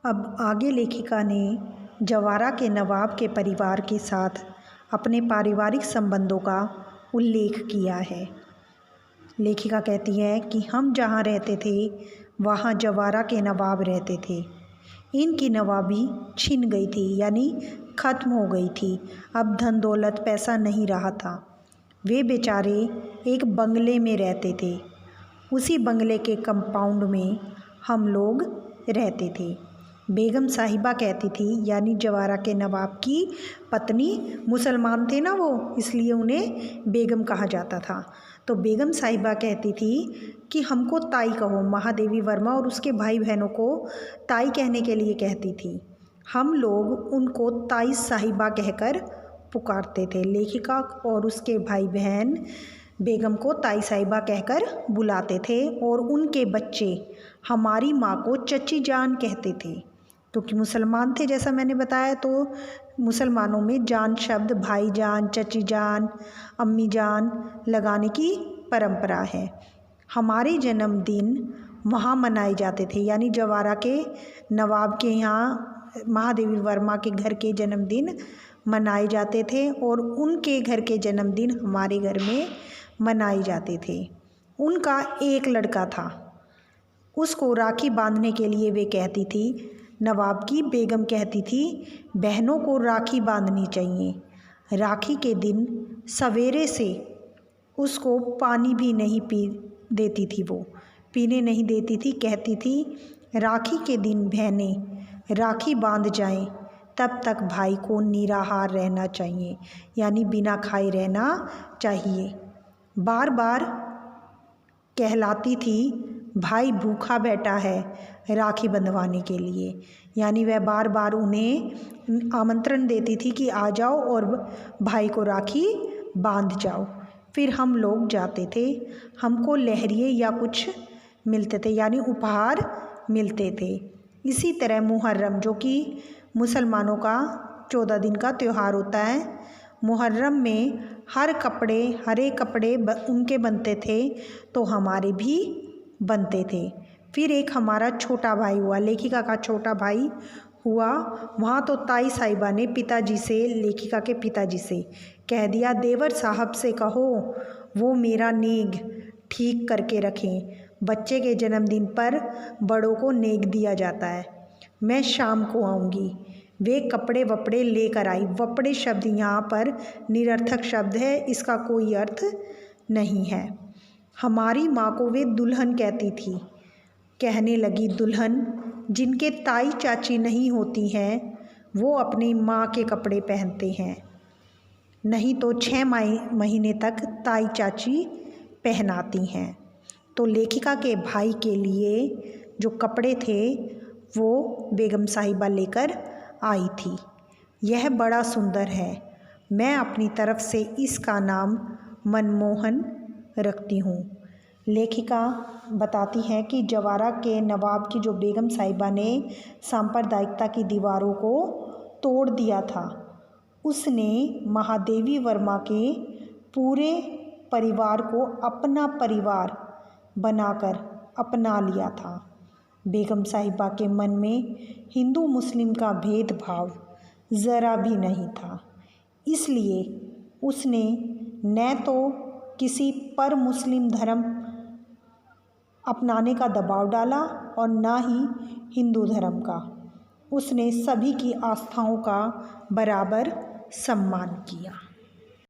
अब आगे लेखिका ने जवारा के नवाब के परिवार के साथ अपने पारिवारिक संबंधों का उल्लेख किया है। लेखिका कहती है कि हम जहाँ रहते थे वहाँ जवारा के नवाब रहते थे। इनकी नवाबी छिन गई थी, यानी ख़त्म हो गई थी। अब धन दौलत पैसा नहीं रहा था। वे बेचारे एक बंगले में रहते थे। उसी बंगले के कंपाउंड में हम लोग रहते थे। बेगम साहिबा कहती थी, यानी जवारा के नवाब की पत्नी, मुसलमान थे ना वो, इसलिए उन्हें बेगम कहा जाता था। तो बेगम साहिबा कहती थी कि हमको ताई कहो। महादेवी वर्मा और उसके भाई बहनों को ताई कहने के लिए कहती थी। हम लोग उनको ताई साहिबा कहकर पुकारते थे। लेखिका और उसके भाई बहन बेगम को ताई साहिबा कहकर बुलाते थे और उनके बच्चे हमारी माँ को चची जान कहते थे, क्योंकि मुसलमान थे। जैसा मैंने बताया, तो मुसलमानों में जान शब्द भाई जान, चची जान, अम्मी जान लगाने की परंपरा है। हमारे जन्मदिन वहाँ मनाए जाते थे, यानी जवारा के नवाब के यहाँ महादेवी वर्मा के घर के जन्मदिन मनाए जाते थे और उनके घर के जन्मदिन हमारे घर में मनाए जाते थे। उनका एक लड़का था, उसको राखी बांधने के लिए वे कहती थी, नवाब की बेगम कहती थी बहनों को राखी बांधनी चाहिए। राखी के दिन सवेरे से उसको पानी भी नहीं देती थी, वो पीने नहीं देती थी। कहती थी राखी के दिन बहनें राखी बांध जाएं, तब तक भाई को निराहार रहना चाहिए, यानी बिना खाए रहना चाहिए। बार बार कहलाती थी भाई भूखा बैठा है राखी बंधवाने के लिए, यानी वह बार बार उन्हें आमंत्रण देती थी कि आ जाओ और भाई को राखी बांध जाओ। फिर हम लोग जाते थे, हमको लहरिये या कुछ मिलते थे, यानी उपहार मिलते थे। इसी तरह मुहर्रम, जो कि मुसलमानों का 14 दिन का त्यौहार होता है, मुहर्रम में हर एक कपड़े उनके बनते थे, तो हमारे भी बनते थे। फिर एक हमारा छोटा भाई हुआ, लेखिका का छोटा भाई हुआ। वहाँ तो ताई साहिबा ने पिताजी से, लेखिका के पिताजी से कह दिया, देवर साहब से कहो वो मेरा नेग ठीक करके रखें। बच्चे के जन्मदिन पर बड़ों को नेग दिया जाता है। मैं शाम को आऊँगी। वे कपड़े वपड़े लेकर आई। वपड़े शब्द यहाँ पर निरर्थक शब्द है, इसका कोई अर्थ नहीं है। हमारी माँ को वे दुल्हन कहती थी। कहने लगी, दुल्हन जिनके ताई चाची नहीं होती हैं वो अपनी माँ के कपड़े पहनते हैं, नहीं तो 6 महीने तक ताई चाची पहनाती हैं। तो लेखिका के भाई के लिए जो कपड़े थे वो बेगम साहिबा लेकर आई थी। यह बड़ा सुंदर है। मैं अपनी तरफ से इसका नाम मनमोहन रखती हूँ। लेखिका बताती है कि जवारा के नवाब की जो बेगम साहिबा ने सांप्रदायिकता की दीवारों को तोड़ दिया था, उसने महादेवी वर्मा के पूरे परिवार को अपना परिवार बनाकर अपना लिया था। बेगम साहिबा के मन में हिंदू मुस्लिम का भेदभाव ज़रा भी नहीं था, इसलिए उसने न तो किसी पर मुस्लिम धर्म अपनाने का दबाव डाला और न ही हिंदू धर्म का। उसने सभी की आस्थाओं का बराबर सम्मान किया।